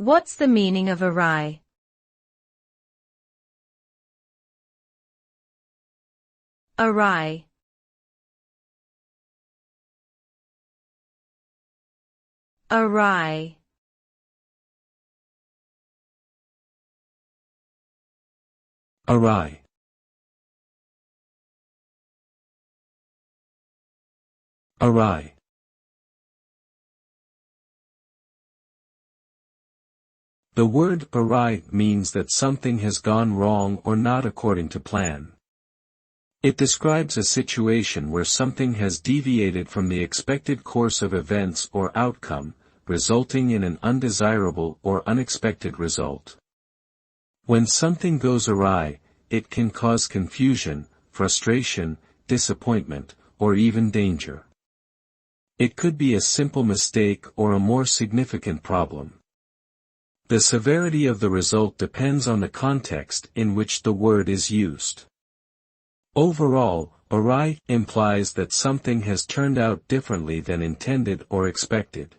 What's the meaning of awry? Awry. Awry. Awry. Awry. The word awry means that something has gone wrong or not according to plan. It describes a situation where something has deviated from the expected course of events or outcome, resulting in an undesirable or unexpected result. When something goes awry, it can cause confusion, frustration, disappointment, or even danger. It could be a simple mistake or a more significant problem. The severity of the result depends on the context in which the word is used. Overall, awry implies that something has turned out differently than intended or expected.